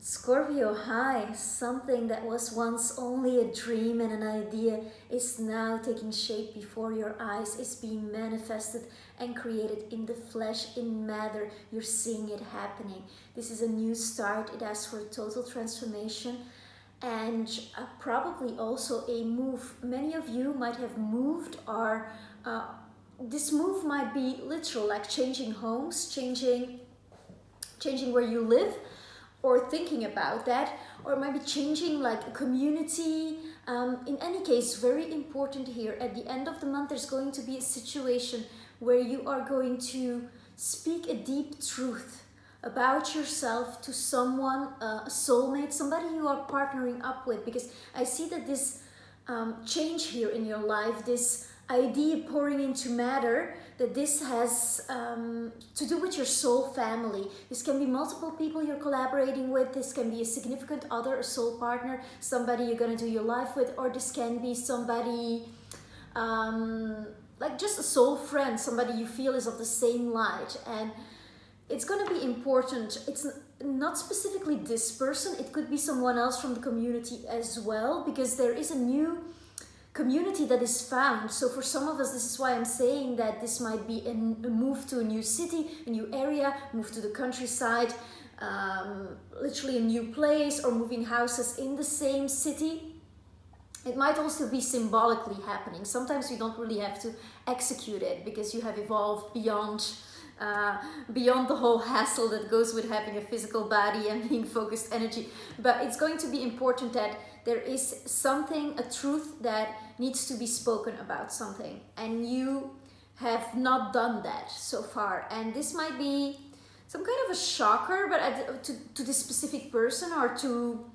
Scorpio, hi. Something that was once only a dream and an idea is now taking shape before your eyes, is being manifested and created in the flesh, in matter. You're seeing it happening. This is a new start. It asks for total transformation and probably also a move. Many of you might have moved, or this move might be literal, like changing homes, changing where you live, or thinking about that, or maybe changing like a community. In any case, very important here, at the end of the month there's going to be a situation where you are going to speak a deep truth about yourself to someone, a soulmate, somebody you are partnering up with, because I see that this change here in your life, this idea pouring into matter, that this has to do with your soul family. This can be multiple people you're collaborating with, this can be a significant other, a soul partner, somebody you're going to do your life with, or this can be somebody like just a soul friend, somebody you feel is of the same light. And it's going to be important. It's not specifically this person, it could be someone else from the community as well, because there is a new community that is found. So for some of us, this is why I'm saying that this might be a move to a new city, a new area, move to the countryside, literally a new place, or moving houses in the same city. It might also be symbolically happening. Sometimes you don't really have to execute it because you have evolved beyond the whole hassle that goes with having a physical body and being focused energy. But it's going to be important that there is something, a truth that needs to be spoken about something, and you have not done that so far. And this might be some kind of a shocker, but to this specific person, or to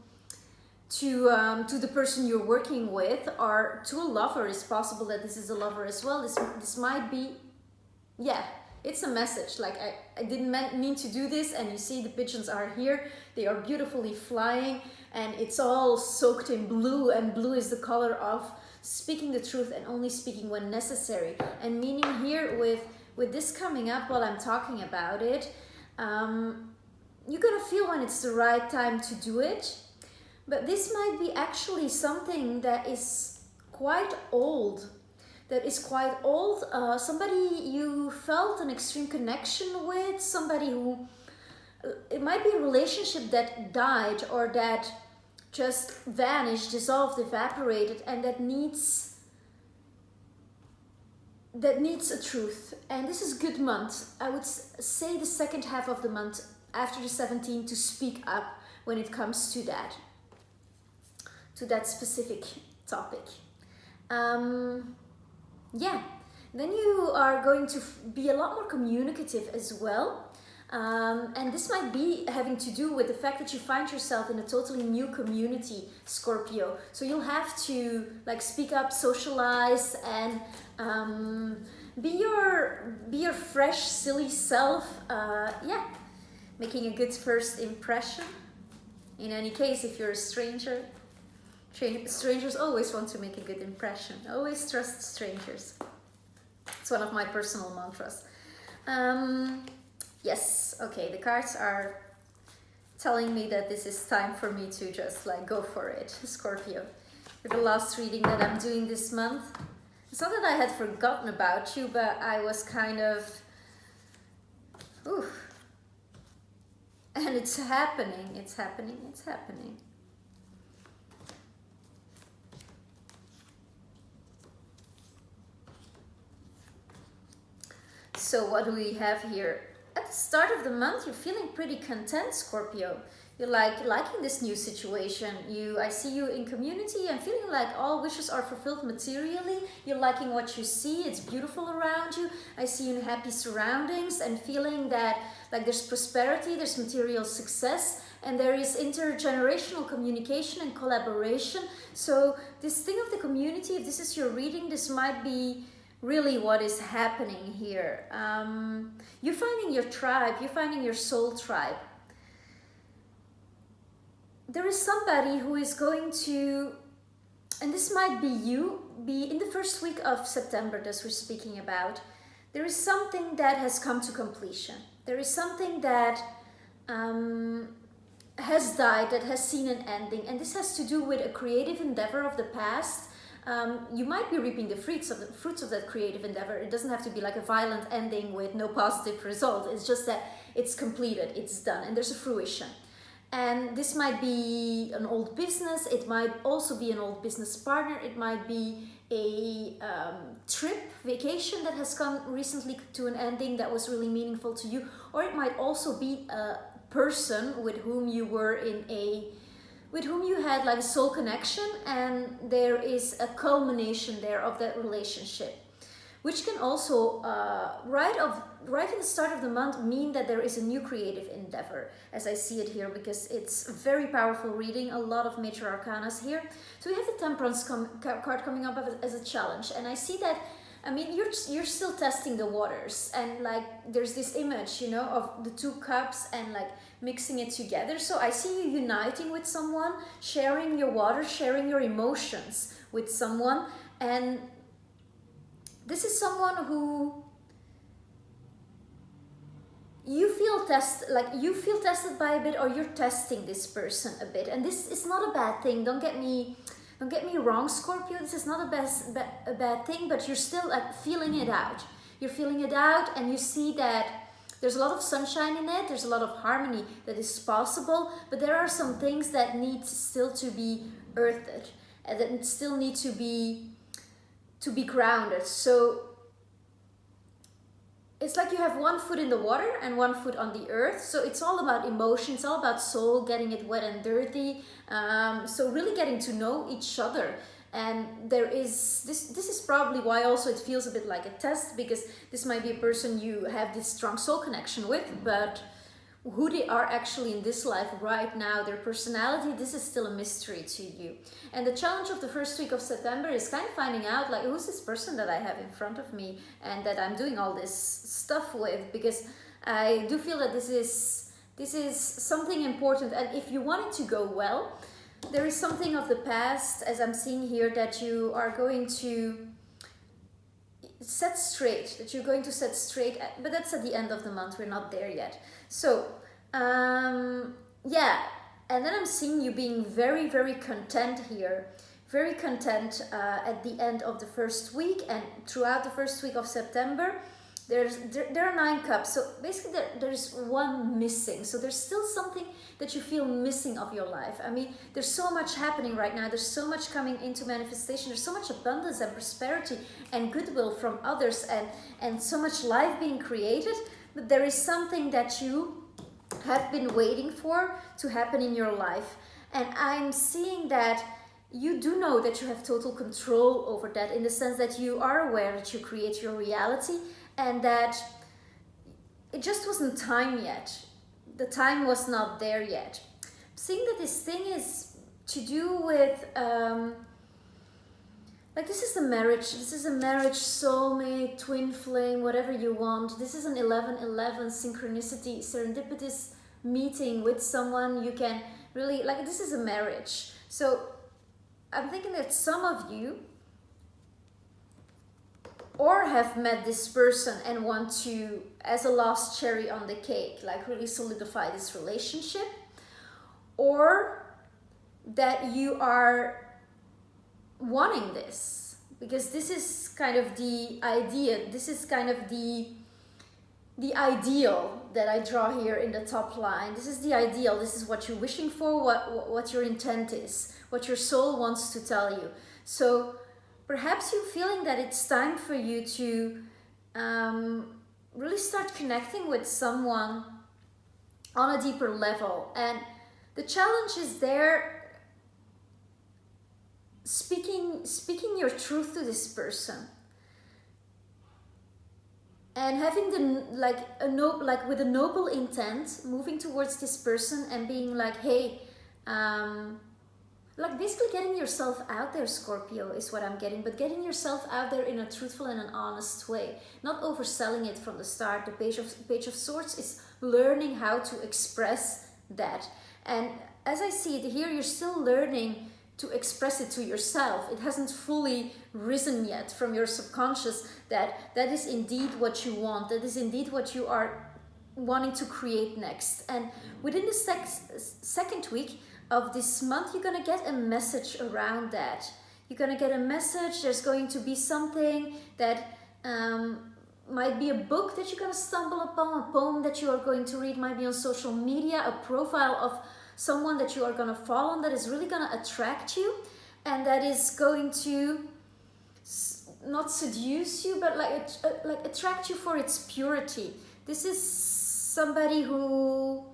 the person you're working with, or to a lover. It's possible that this is a lover as well. This might be, yeah, it's a message. Like I didn't mean to do this, and you see the pigeons are here. They are beautifully flying, and it's all soaked in blue, and blue is the color of speaking the truth and only speaking when necessary. And meaning here with this coming up while I'm talking about it, you're gonna feel when it's the right time to do it. But this might be actually something that is quite old. Somebody you felt an extreme connection with, somebody who, it might be a relationship that died, or that just vanished, dissolved, evaporated, and that needs a truth. And this is a good month. I would say the second half of the month, after the 17th, to speak up when it comes to that specific topic. Yeah, then you are going to be a lot more communicative as well. And this might be having to do with the fact that you find yourself in a totally new community, Scorpio. So you'll have to like speak up, socialize, and be your fresh, silly self. Yeah, making a good first impression. In any case, if you're a stranger, strangers always want to make a good impression. Always trust strangers. It's one of my personal mantras. Yes, okay, the cards are telling me that this is time for me to just like go for it, Scorpio. For the last reading that I'm doing this month. It's not that I had forgotten about you, but I was kind of, and it's happening, it's happening, it's happening. So what do we have here? At the start of the month, you're feeling pretty content, Scorpio. You're liking this new situation. I see you in community and feeling like all wishes are fulfilled materially. You're liking what you see. It's beautiful around you. I see you in happy surroundings and feeling that like there's prosperity, there's material success, and there is intergenerational communication and collaboration. So this thing of the community, if this is your reading, this might be really what is happening here. You're finding your tribe, you're finding your soul tribe. There is somebody who is going to, and this might be you, be in the first week of September that we're speaking about. There is something that has come to completion. There is something that has died, that has seen an ending, and this has to do with a creative endeavor of the past. You might be reaping the fruits of that creative endeavor. It doesn't have to be like a violent ending with no positive result. It's just that it's completed, it's done, and there's a fruition. And this might be an old business, it might also be an old business partner, it might be a trip, vacation that has come recently to an ending that was really meaningful to you, or it might also be a person with whom you had like a soul connection, and there is a culmination there of that relationship, which can also right in the start of the month mean that there is a new creative endeavor, as I see it here, because it's a very powerful reading, a lot of major arcanas here. So we have the Temperance card coming up as a challenge, and I see that, I mean, you're still testing the waters, and like there's this image, you know, of the 2 cups and like mixing it together. So I see you uniting with someone, sharing your water, sharing your emotions with someone, and this is someone who you feel tested by a bit, or you're testing this person a bit, and this is not a bad thing. Don't get me wrong, Scorpio. This is not a bad thing, but you're still like feeling it out. You're feeling it out, and you see that there's a lot of sunshine in it. There's a lot of harmony that is possible, but there are some things that need still to be earthed, and that still need to be grounded. So it's like you have 1 foot in the water and 1 foot on the earth. So it's all about emotion, it's all about soul, getting it wet and dirty. So really getting to know each other. And there is, this is probably why also it feels a bit like a test, because this might be a person you have this strong soul connection with, but who they are actually in this life right now, their personality, this is still a mystery to you. And the challenge of the first week of September is kind of finding out, like, who's this person that I have in front of me and that I'm doing all this stuff with, because I do feel that this is something important. And if you want it to go well, there is something of the past, as I'm seeing here, that you are going to set straight, but that's at the end of the month. We're not there yet. So yeah, and then I'm seeing you being very, very content here, very content at the end of the first week, and throughout the first week of September. There are 9 cups, so basically there's 1 missing. So there's still something that you feel missing of your life. I mean, there's so much happening right now. There's so much coming into manifestation. There's so much abundance and prosperity and goodwill from others, and so much life being created. But there is something that you have been waiting for to happen in your life. And I'm seeing that you do know that you have total control over that, in the sense that you are aware that you create your reality, and that it just wasn't time yet. The time was not there yet. I'm seeing that this thing is to do with, like, this is a marriage, soulmate, twin flame, whatever you want. This is an 11-11 synchronicity, serendipitous meeting with someone you can really, like, this is a marriage. So I'm thinking that some of you or have met this person and want to, as a last cherry on the cake, like really solidify this relationship, or that you are wanting this, because this is kind of the idea, this is kind of the ideal that I draw here in the top line. This is the ideal, this is what you're wishing for, what your intent is, what your soul wants to tell you. So perhaps you're feeling that it's time for you to really start connecting with someone on a deeper level. And the challenge is there, speaking your truth to this person, and having with a noble intent, moving towards this person and being like, hey, like basically getting yourself out there, Scorpio, is what I'm getting, but getting yourself out there in a truthful and an honest way, not overselling it from the start. The Page of Swords is learning how to express that. And as I see it here, you're still learning to express it to yourself. It hasn't fully risen yet from your subconscious that that is indeed what you want, that is indeed what you are wanting to create next. And within the second week of this month, you're going to get a message around that. You're going to get a message. There's going to be something that might be a book that you're going to stumble upon, a poem that you are going to read, might be on social media, a profile of someone that you are going to follow that is really going to attract you, and that is going to not seduce you, but like attract you for its purity. This is somebody who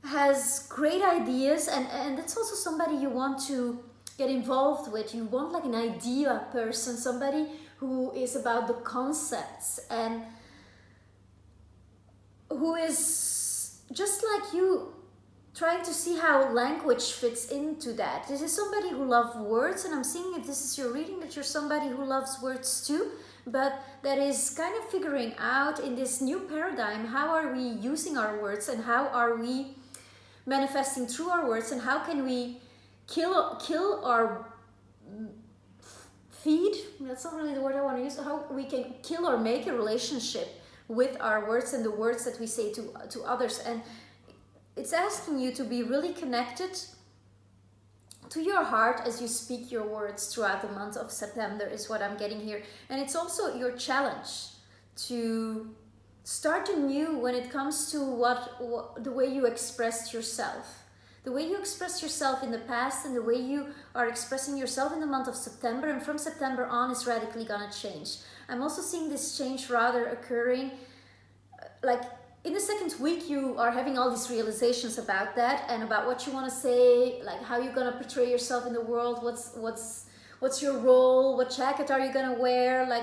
has great ideas, and it's also somebody you want to get involved with. You want like an idea person, somebody who is about the concepts and who is just like you, trying to see how language fits into that. This is somebody who loves words, and I'm seeing, if this is your reading, that you're somebody who loves words too, but that is kind of figuring out in this new paradigm, how are we using our words and how are we manifesting through our words, and how can we kill our feed, that's not really the word I want to use, how we can kill or make a relationship with our words and the words that we say to others. And it's asking you to be really connected to your heart as you speak your words throughout the month of September, is what I'm getting here. And it's also your challenge to start anew when it comes to what the way you expressed yourself. The way you expressed yourself in the past and the way you are expressing yourself in the month of September, and from September on, is radically gonna change. I'm also seeing this change rather occurring like in the second week. You are having all these realizations about that and about what you want to say, like how you're gonna portray yourself in the world, what's your role, what jacket are you gonna wear, like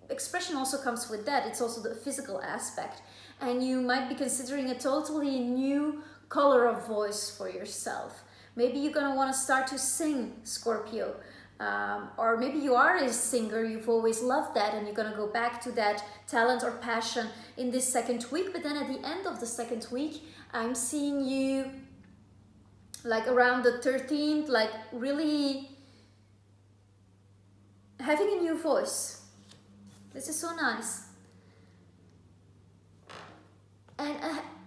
expression also comes with that. It's also the physical aspect, and you might be considering a totally new color of voice for yourself. Maybe you're gonna want to start to sing, Scorpio, or maybe you are a singer, you've always loved that, and you're gonna go back to that talent or passion in this second week. But then at the end of the second week, I'm seeing you like around the 13th, like really having a new voice. This is so nice. And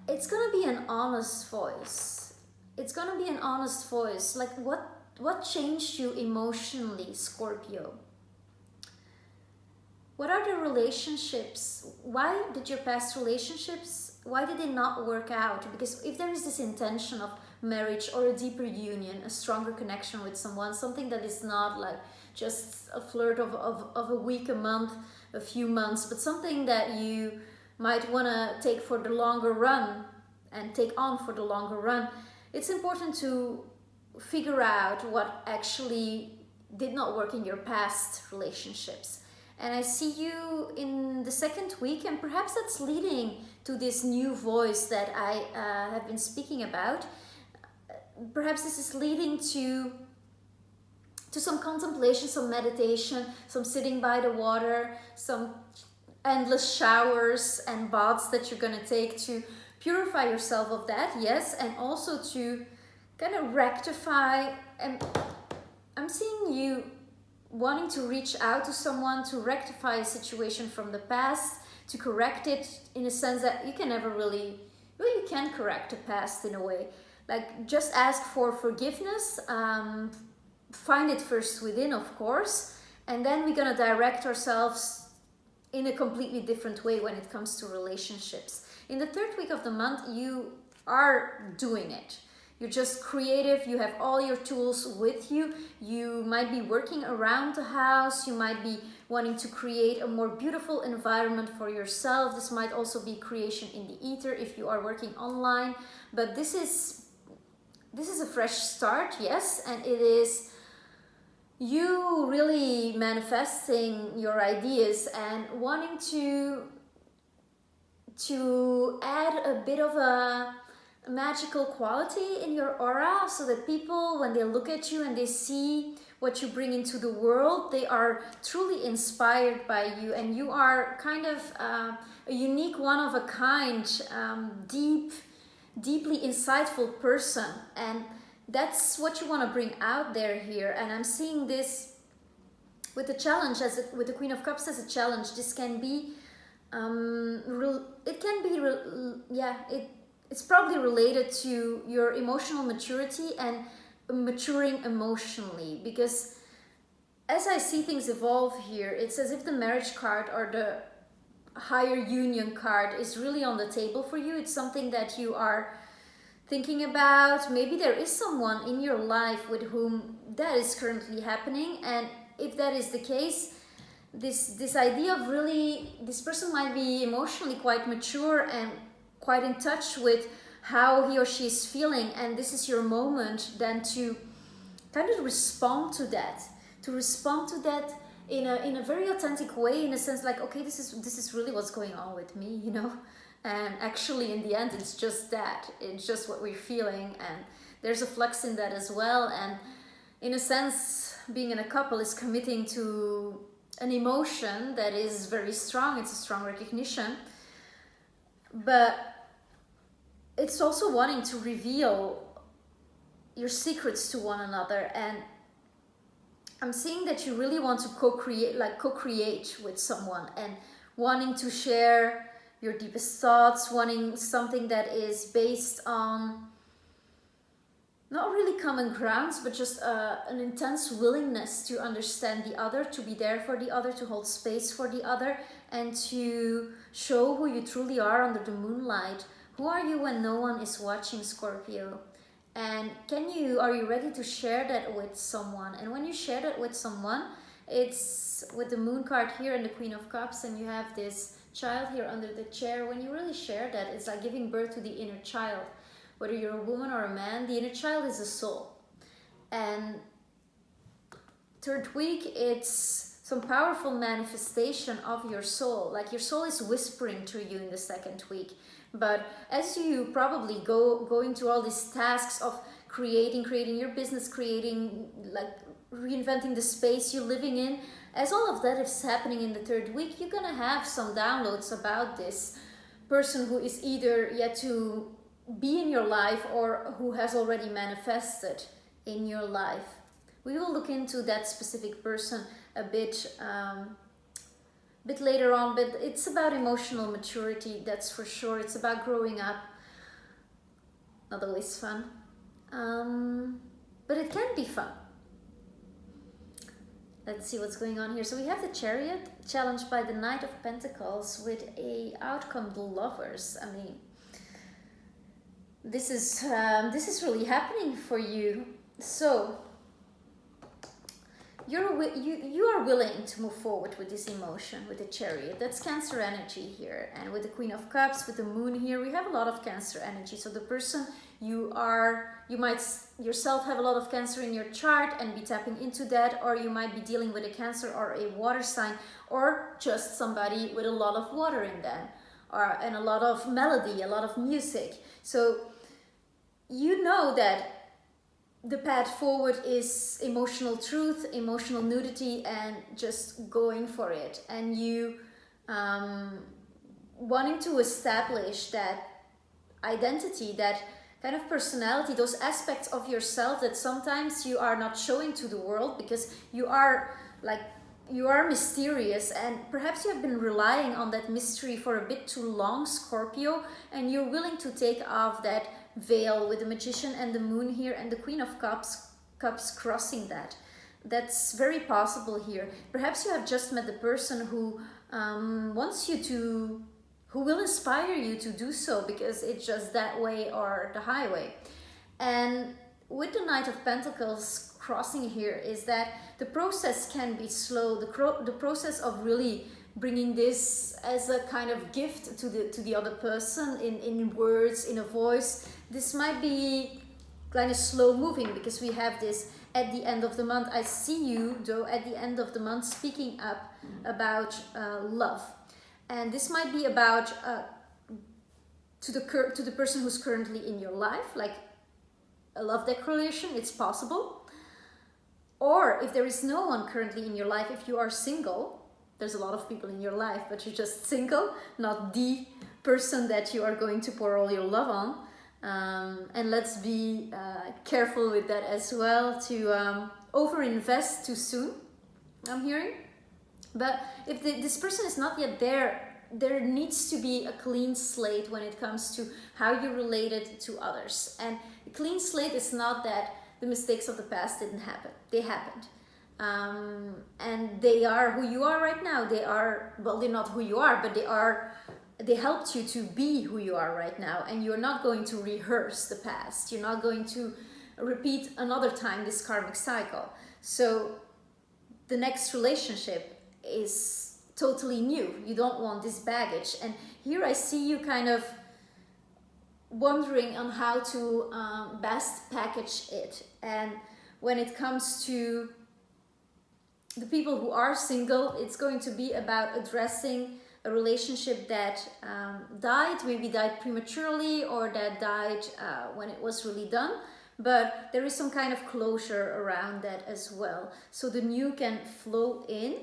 it's gonna be an honest voice. It's gonna be an honest voice. Like what changed you emotionally, Scorpio? What are the relationships? Why did your past relationships, why did they not work out? Because if there is this intention of marriage or a deeper union, a stronger connection with someone, something that is not like just a flirt of a week, a month, a few months, but something that you might want to take for the longer run and take on for the longer run, it's important to figure out what actually did not work in your past relationships. And I see you in the second week, and perhaps that's leading to this new voice that I have been speaking about. Perhaps this is leading to some contemplation, some meditation, some sitting by the water, some endless showers and baths that you're going to take to purify yourself of that, yes, and also to kind of rectify. And I'm seeing you wanting to reach out to someone to rectify a situation from the past, to correct it, in a sense that you can never really, well, you can correct the past in a way. Like, just ask for forgiveness, find it first within, of course, and then we're gonna direct ourselves in a completely different way when it comes to relationships. In the third week of the month, you are doing it. You're just creative, you have all your tools with you. You might be working around the house, you might be wanting to create a more beautiful environment for yourself. This might also be creation in the ether if you are working online. But this is a fresh start, yes, and it is you really manifesting your ideas and wanting to add a bit of a magical quality in your aura, so that people, when they look at you and they see what you bring into the world, they are truly inspired by you, and you are kind of a unique, one of a kind, deeply insightful person, and that's what you want to bring out there here. And I'm seeing this with the challenge, with the Queen of Cups as a challenge. This can be It can be, yeah, it's probably related to your emotional maturity and maturing emotionally, because as I see things evolve here, it's as if the marriage card or the higher union card is really on the table for you. It's something that you are thinking about. Maybe there is someone in your life with whom that is currently happening, and if that is the case, this idea of really, this person might be emotionally quite mature and quite in touch with how he or she is feeling, and this is your moment then to kind of respond to that, in a very authentic way, in a sense like, okay, this is really what's going on with me, you know. And actually in the end it's just that, it's just what we're feeling, and there's a flux in that as well. And in a sense, being in a couple is committing to an emotion that is very strong. It's a strong recognition, but it's also wanting to reveal your secrets to one another. And I'm seeing that you really want to co-create with someone, and wanting to share your deepest thoughts, wanting something that is based on not really common grounds, but just an intense willingness to understand the other, to be there for the other, to hold space for the other, and to show who you truly are under the moonlight. Who are you when no one is watching, Scorpio? And are you ready to share that with someone? And when you share that with someone, it's with the moon card here and the Queen of Cups, and you have this child here under the chair. When you really share that, it's like giving birth to the inner child. Whether you're a woman or a man, the inner child is a soul. And third week, it's some powerful manifestation of your soul. Like your soul is whispering to you in the second week. But as you probably going through all these tasks of creating your business, reinventing the space you're living in, as all of that is happening in the third week, you're gonna have some downloads about this person who is either yet to be in your life or who has already manifested in your life. We will look into that specific person a bit later on, but it's about emotional maturity, that's for sure. It's about growing up. Not always fun, but it can be fun. Let's see what's going on here. So we have the Chariot challenged by the Knight of Pentacles with a outcome, the Lovers. I mean, this is really happening for you. So you are willing to move forward with this emotion, with the Chariot. That's Cancer energy here. And with the Queen of Cups, with the Moon here, we have a lot of Cancer energy. So the person you might yourself have a lot of Cancer in your chart and be tapping into that, or you might be dealing with a Cancer or a water sign, or just somebody with a lot of water in them, and a lot of melody, a lot of music. So you know that the path forward is emotional truth, emotional nudity, and just going for it. And you wanting to establish that identity, that kind of personality, those aspects of yourself that sometimes you are not showing to the world because you are mysterious, and perhaps you have been relying on that mystery for a bit too long, Scorpio, and you're willing to take off that veil with the Magician and the Moon here and the Queen of Cups crossing that. That's very possible here. Perhaps you have just met the person who wants you to, who will inspire you to do so because it's just that way or the highway. And with the Knight of Pentacles crossing here is that the process can be slow. The process of really bringing this as a kind of gift to the other person in words, in a voice. This might be kind of slow moving because we have this at the end of the month. I see you though at the end of the month speaking up about love, and this might be about to the person who's currently in your life, like a love declaration. It's possible. Or if there is no one currently in your life, if you are single, there's a lot of people in your life, but you're just single, not the person that you are going to pour all your love on. And let's be careful with that as well, to overinvest too soon, I'm hearing. But if this person is not yet there there needs to be a clean slate when it comes to how you related to others. And a clean slate is not that the mistakes of the past didn't happen. They happened. And they are who you are right now. They are, well, they're not who you are, but they helped you to be who you are right now. And you're not going to rehearse the past. You're not going to repeat another time this karmic cycle. So the next relationship is totally new. You don't want this baggage. And here I see you kind of wondering on how to best package it. And when it comes to the people who are single, it's going to be about addressing a relationship that maybe died prematurely, or that died when it was really done. But there is some kind of closure around that as well. So the new can flow in,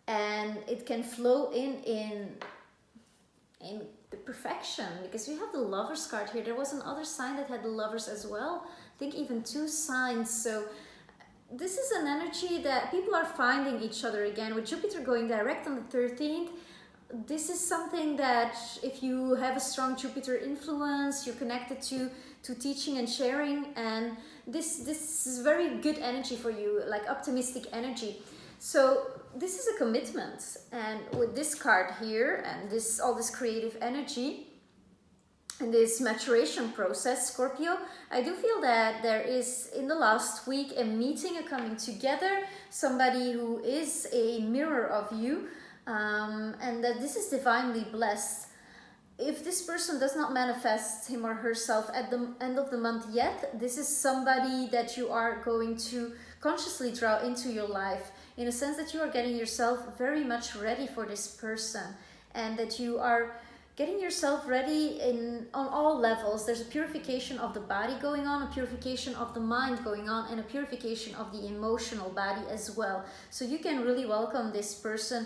and it can flow in the perfection, because we have the Lovers card here. There was another sign that had the Lovers as well. I think even 2 signs. So this is an energy that people are finding each other again. With Jupiter going direct on the 13th, this is something that if you have a strong Jupiter influence, you're connected to teaching and sharing, and this is very good energy for you, like optimistic energy. So this is a commitment, and with this card here and all this creative energy and this maturation process, Scorpio, I do feel that there is in the last week a meeting, a coming together, somebody who is a mirror of you, and that this is divinely blessed. If this person does not manifest him or herself at the end of the month yet, this is somebody that you are going to consciously draw into your life, in a sense that you are getting yourself very much ready for this person, and that you are getting yourself ready on all levels. There's a purification of the body going on, a purification of the mind going on, and a purification of the emotional body as well. So you can really welcome this person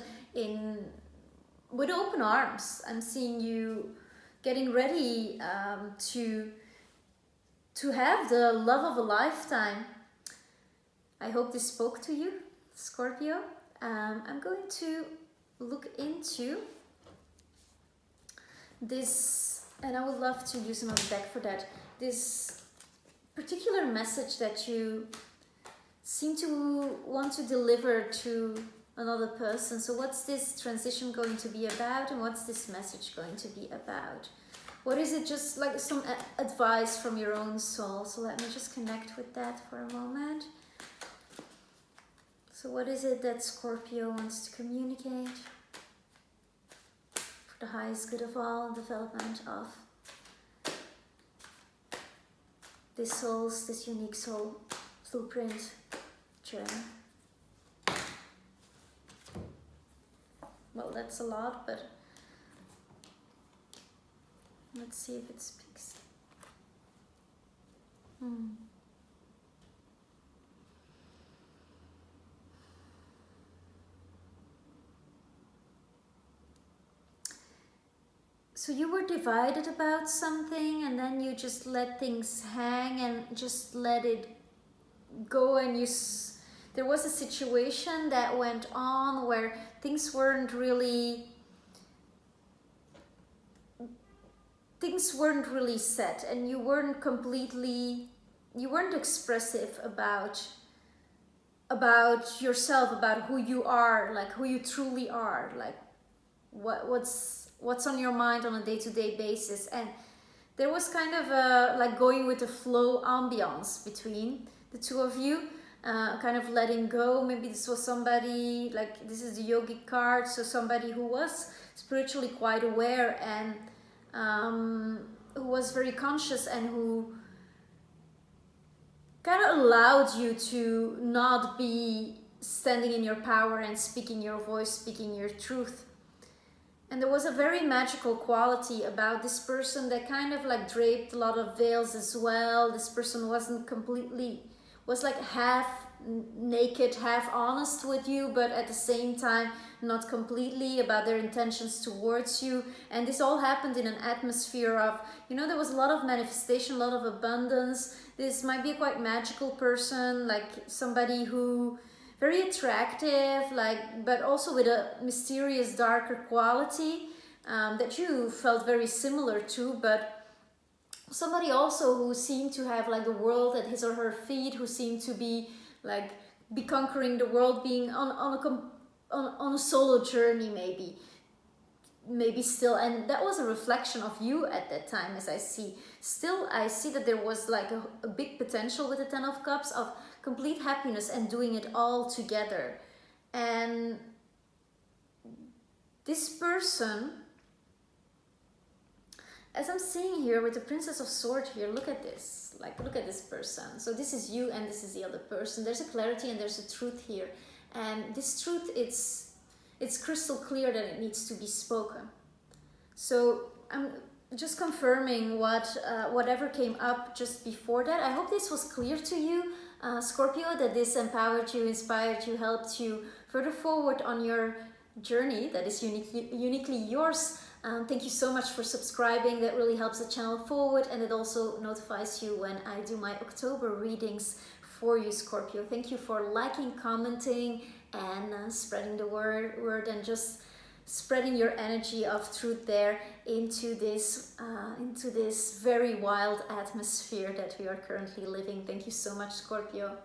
with open arms. I'm seeing you getting ready to have the love of a lifetime. I hope this spoke to you, Scorpio. I'm going to look into this, and I would love to use another deck for that. This particular message that you seem to want to deliver to another person. So what's this transition going to be about, and what's this message going to be about? What is it? Just like some advice from your own soul. So let me just connect with that for a moment. So what is it that Scorpio wants to communicate for the highest good of all and development of this unique soul blueprint journey? Well, that's a lot, but let's see if it speaks. So you were divided about something, and then you just let things hang and just let it go, and there was a situation that went on where things weren't really set, and you weren't expressive about yourself, about who you are, like who you truly are, like what's on your mind on a day-to-day basis. And there was kind of a like going with the flow ambiance between the two of you, kind of letting go. Maybe this was somebody, like this is the yogic card, so somebody who was spiritually quite aware, and who was very conscious, and who kind of allowed you to not be standing in your power and speaking your voice, speaking your truth. And there was a very magical quality about this person that kind of like draped a lot of veils as well. This person was like half naked, half honest with you, but at the same time not completely, about their intentions towards you. And this all happened in an atmosphere of, there was a lot of manifestation, a lot of abundance. This might be a quite magical person, like somebody who very attractive, but also with a mysterious, darker quality. that you felt very similar to, but somebody also who seemed to have like the world at his or her feet, who seemed to be like be conquering the world, being on a solo journey, maybe still. And that was a reflection of you at that time, as I see. Still, I see that there was like a big potential with the Ten of Cups of complete happiness and doing it all together. And this person, as I'm seeing here with the Princess of Swords here, look at this. Like, look at this person. So this is you and this is the other person. There's a clarity and there's a truth here. And this truth, it's crystal clear that it needs to be spoken. So I'm just confirming whatever came up just before that. I hope this was clear to you, Scorpio, that this empowered you, inspired you, helped you further forward on your journey that is uniquely yours. Thank you so much for subscribing. That really helps the channel forward, and it also notifies you when I do my October readings for you, Scorpio. Thank you for liking, commenting, and spreading the word and just spreading your energy of truth there into this very wild atmosphere that we are currently living. Thank you so much, Scorpio.